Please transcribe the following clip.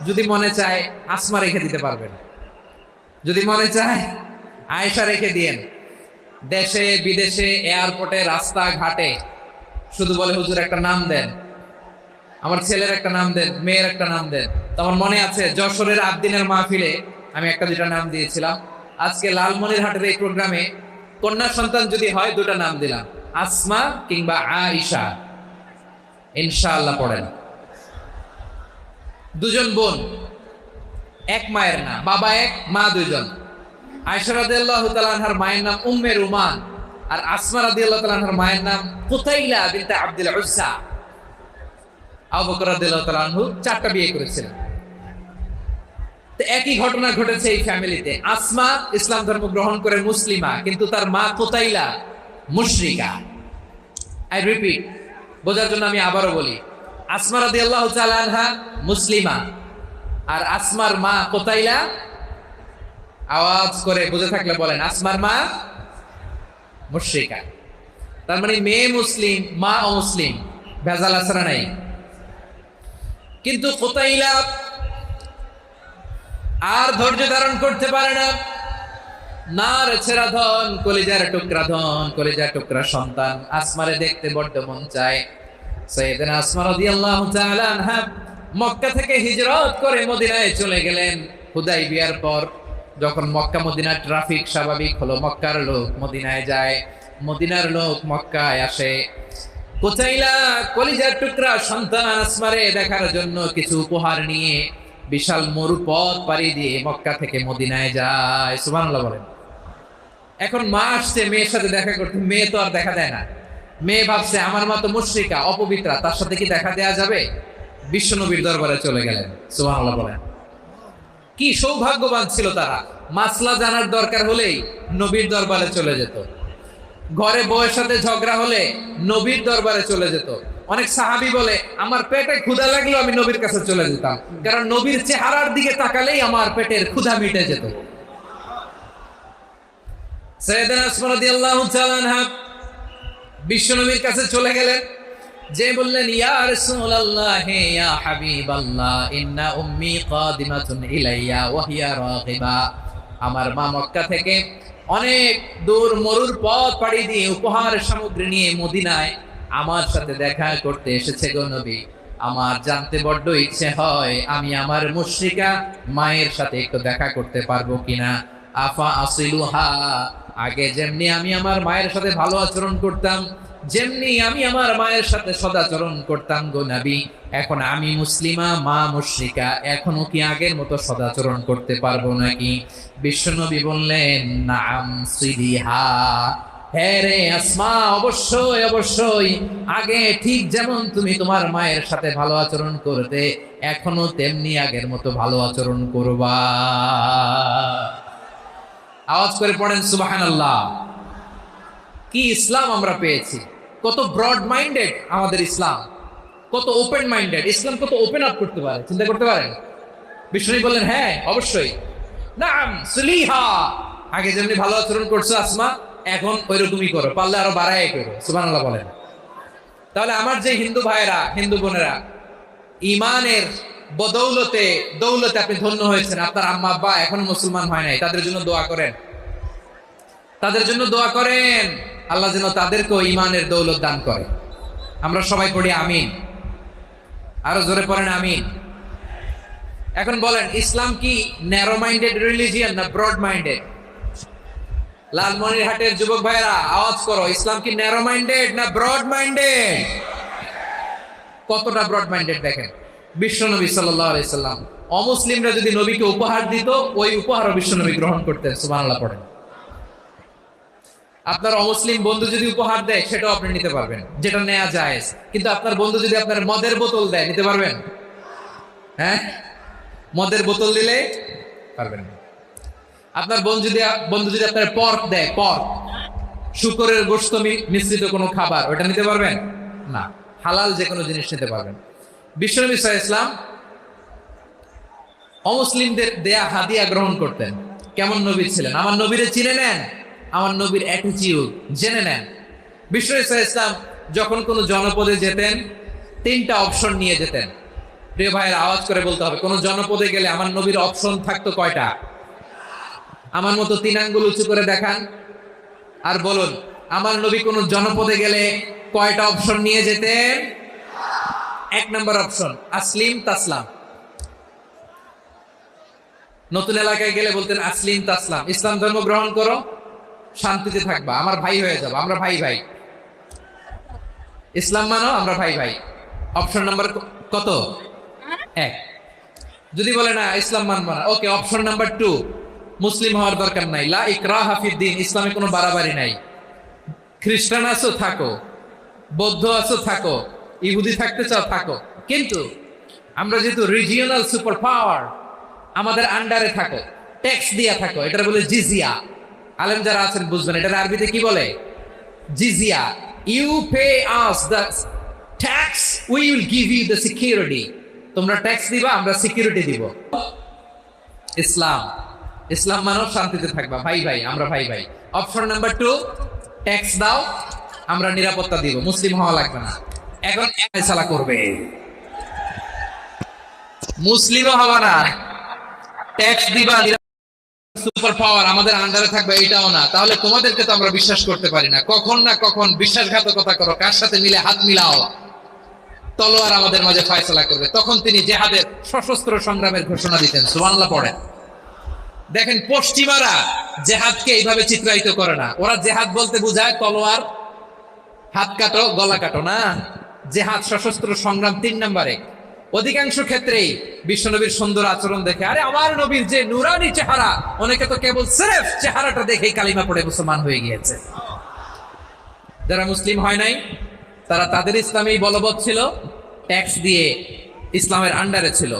যদি মনে চায় আসমা রেখে দিতে পারবেন, যদি মনে চায় আয়েশা রেখে দিয়েন। দেশে বিদেশে এয়ারপোর্টে রাস্তাঘাটে শুধু বলে হুজুর একটা নাম দেন, আমার ছেলের একটা নাম দেন, মেয়ের একটা নাম দেন। তো আমার মনে আছে যশোরের আদ্দিনের মাহফিলে আমি একটা দুটা নাম দিয়েছিলাম। আজকে লালমনিরহাটের এই প্রোগ্রামে কন্যা সন্তান যদি হয় দুটা নাম দিলাম, আসমা কিংবা আয়েশা। ইনশাআল্লাহ পড়েন। দুজন বোন, এক মায়ের না, বাবা এক মা দুইজন। আয়েশা রাদিয়াল্লাহু তাআলা আনহার মায়ের নাম উম্মে রুমান, আর আসমা রাদিয়াল্লাহু তাআলা আনহার মায়ের নাম কুতাইলা বিনতে আব্দুল উজ্জা। আবু বকর রাদিয়াল্লাহু তাআলা আনহু চারটা বিয়ে করেছিলেন। তো একই ঘটনা ঘটেছে এই ফ্যামিলিতে। আসমা ইসলাম ধর্ম গ্রহণ করে মুসলিমা, কিন্তু তার মা কুতাইলা মুশরিকা। আই রিপিট, বোঝার জন্য আমি আবারও বলি, আসমা রাদিয়াল্লাহু তাআলা আনহা মুসলিমা, আর আসমার মা কুতাইলা, আওয়াজ করে বুঝে থাকলে বলেন, আসমার মা মুশরিকা। তার মানে মেয়ে মুসলিম, মা অমুসলিম, ভেজাল আছে না নাই? কিন্তু কুতাইলা আর ধৈর্য ধারণ করতে পারে না। নার ছেড়া ধন, কলিজার টুকরা ধন, কলিজার টুকরা সন্তান আসমারে দেখতে বড্ড মন চায়। সাইয়েদনা আসমা রাদিয়াল্লাহু তাআলা আনহা মক্কা থেকে হিজরত করে মদিনায় চলে গেলেন হুদাইবিয়ার পর। যখন মক্কা মদিনার ট্রাফিক স্বাভাবিক হলো, মক্কার লোক মদিনায় যায়, মদিনার লোক মক্কায় আসে। কুতাইলা কলিজার টুকরা সন্তান আসমারে দেখার জন্য কিছু উপহার নিয়ে বিশাল মরু পথ পাড়ি দিয়ে মক্কা থেকে মদিনায় যায়। সুবহানাল্লাহ বলেন। এখন মা আসছে মেয়ের সাথে দেখা করতে, মেয়ে তো আর দেখা দেয় না। মেয়ে ভাবছে আমার মা তো মুশরিকা, অপবিত্রা, তার সাথে কি দেখা দেয়া যাবে? বিশ্বনবীর দরবারে চলে গেলেন। সুবহানাল্লাহ বলেন। কি সৌভাগ্যবান ছিল তারা, মাসলা জানার দরকার হলেই নবীর দরবারে চলে যেত। ঘরে বউয়ের সাথে ঝগড়া হলে নবীর দরবারে চলে যেত। অনেক সাহাবী বলে আমার পেটে ক্ষুধা লাগলো আমি নবীর কাছে চলে যেতাম, কারণ নবীর চেহারার দিকে তাকালেই আমার পেটের ক্ষুধা মিটে যেত। সাইয়েদনা আসমা রাদিয়াল্লাহু তাআলা আনহা বিশ্বনবীর কাছে চলে গেলেন, যে বললেন ইয়া রাসূলুল্লাহ ইয়া হাবিবাল্লাহ ইন্না উম্মি কাদিমাতুন ইলাইয়া ওয়া হিয়া রাগিবা। আমার মা মক্কা থেকে অনেক দূর মরুর পথ পাড়ি দিয়ে উপহার সামগ্রী নিয়ে মদিনায় আমার সাথে দেখা করতে এসেছে গো নবী। আমার জানতে বড্ড ইচ্ছে হয় আমি আমার মুশরিকা মায়ের সাথে একটু দেখা করতে পারবো কিনা। আফা আসিলুহা, আগে যেমনি আমি আমার মায়ের সাথে ভালো আচরণ করতাম, যেমনি আমি আমার মায়ের সাথে সদাচরণ করতাম গো নবী, এখন আমি মুসলিমা মা মুশরিকা, এখনো কি আগের মতো সদাচরণ করতে পারবো নাকি? বিশ্বনবী বললেন নাম সিলিহা, হ্যাঁ রে আসমা, অবশ্যই অবশ্যই, আগে ঠিক যেমন তুমি তোমার মায়ের সাথে ভালো আচরণ করতে, এখনো তেমনি আগের মতো ভালো আচরণ করবা। আওয়াজ করে পড়েন সুবহানাল্লাহ। কি ইসলাম আমরা পেয়েছি! কত ব্রড মাইন্ডেড আমাদের ইসলাম, কত ওপেন মাইন্ডেড ইসলাম, কত ওপেন আপ করতে পারে, চিন্তা করতে পারেন। বিষ্ণু বললেন হ্যাঁ অবশ্যই, নাম সুলিহা, আগে যেমনি ভালো আচরণ করছো আসমা, এখন ওইরকমই করো, পারলে আরো বাড়াই করো। সুবহানাল্লাহ বলেন। তাহলে আমার যে হিন্দু ভাইয়েরা, হিন্দু বোনেরা, ইমানের বদৌলতে দৌলতে আপনি ধন্য হয়েছেন, আপনার আম্মা আব্বা এখনো মুসলমান হয় নাই, তাদের জন্য দোয়া করেন, তাদের জন্য দোয়া করেন, আল্লাহ যেন তাদেরকেও ইমানের দৌলত দান করে। আমরা সবাই পড়ি আমিন, আরো জোরে পড়েন আমিন। এখন বলেন, ইসলাম কি ন্যারো মাইন্ডেড রিলিজিয়ান না ব্রড মাইন্ডেড? লালমনিরহাটের যুবক ভাইরা আওয়াজ করো, ইসলাম কি ন্যারো মাইন্ডেড না ব্রড মাইন্ডেড? কতটা ব্রড মাইন্ডেড দেখেন। বিশ্বনবী সাল্লাল্লাহু আলাইহি সাল্লাম অমুসলিমরা যদি নবীকে উপহার দিত, ওই উপহারও বিশ্বনবী গ্রহণ করতেন। সুবহানাল্লাহ পড়েন। আপনার অমুসলিম বন্ধু যদি উপহার দেয় সেটাও আপনি নিতে পারবেন, যেটা নেওয়া যায়। কিন্তু আপনার বন্ধু যদি আপনার মদের বোতল দেয়, নিতে পারবেন? হ্যাঁ, মদের বোতল দিলে পারবেন না। আপনার বন্ধু যদি আপনার পর্ক দেয়, পর্ক, শুকরের গোশত মিশ্রিত কোনো খাবার, ওটা নিতে পারবেন না। হালাল যে কোনো জিনিস নিতে পারবেন। বিশ্বনবী সাল্লাল্লাহু আলাইহি ওয়াসাল্লাম অমুসলিমদের দেয়া হাদিয়া গ্রহণ করতেন। কেমন নবী ছিলেন? আমার নবীরে চিনে নেন, আমার নবীর অ্যাটিটিউড জেনে নেন। বিশ্বনবী সাল্লাল্লাহু আলাইহি ওয়াসাল্লাম যখন কোনো জনপদে যেতেন, তিনটা অপশন নিয়ে যেতেন। প্রিয় ভাইয়ের আওয়াজ করে বলতে হবে, কোন জনপদে গেলে আমার নবীর অপশন থাকতো কয়টা? আমার মতো 3 আঙ্গুল উঁচু করে দেখান আর বলুন, আমার নবী কোন জনপদে গেলে কয়টা অপশন নিয়ে যেতেন? 1 নম্বর অপশন আসলিম তাসলাম। নতুন এলাকায় গেলে বলতেন আসলিম তাসলাম, ইসলাম ধর্ম গ্রহণ করো, শান্তিতে থাকবা, আমার ভাই হয়ে যাবো, আমরা ভাই ভাই, ইসলাম মানো, আমরা ভাই ভাই। অপশন নাম্বার কত? 1। যদি বলে না ইসলাম মানবো না, ওকে, অপশন নাম্বার 2, মুসলিম হওয়ার দরকার নাই, লা ইকরাহা ফিদ্দিন, ইসলামে কোনো বাড়াবাড়ি নাই। খ্রিস্টান আছো থাকো, বৌদ্ধ আছো থাকো, ইহুদি থাকতে চাও থাকো, কিন্তু আমরা যেহেতু রিজিওনাল সুপার পাওয়ার, আমাদের আন্ডারে থাকো, ট্যাক্স দিয়া থাকো, এটা বলে জিজিয়া। আলেম যারা আছেন বুঝবেন এটার আরবিতে কি বলে, জিজিয়া। You pay us the tax, we will give you the security. তোমরা ট্যাক্স দিবা, আমরা সিকিউরিটি দিব। ইসলাম, ইসলাম মানব, শান্তিতে থাকবা, ভাই ভাই, আমরা ভাই ভাই। অপশন নাম্বার 2, ট্যাক্স দাও, আমরা নিরাপত্তা দিব, মুসলিম হওয়া লাগবে না। এখন ফয়সালা করবে, মুসলিমও হবা না, ট্যাক্স দিবা, সুপার পাওয়ার আমাদের আন্ডারে থাকবে, এটাও না। তাহলে তোমাদেরকে তো আমরা বিশ্বাস করতে পারি না, কখন না কখন বিশ্বাসঘাতকতা করো, কার সাথে মিলে হাত মিলাও, তলোয়ার আমাদের মাঝে ফয়সালা করবে। তখন তিনি জেহাদের সশস্ত্র সংগ্রামের ঘোষণা দিতেন। সুবহানাল্লাহ পড়েন। দেখেন পশ্চিমারা জেহাদকে এইভাবে চিত্রায়িত করে না, ওরা জেহাদ বলতে বোঝায় তলোয়ার, হাত কাটো গলা কাটো, না, জেহাদ সশস্ত্র সংগ্রাম 3 নম্বরে। অধিকাংশ ক্ষেত্রেই বিশ্বনবীর সুন্দর আচরণ দেখে, আরে আমার নবীর যে নুরানি চেহারা, অনেকে তো কেবল সির্ফ চেহারাটা দেখেই কালিমা পড়ে মুসলমান হয়ে গিয়েছে। যারা মুসলিম হয় নাই তারা তাদের ইসলামেই বলবৎ ছিল, ট্যাক্স দিয়ে ইসলামের আন্ডারে ছিল।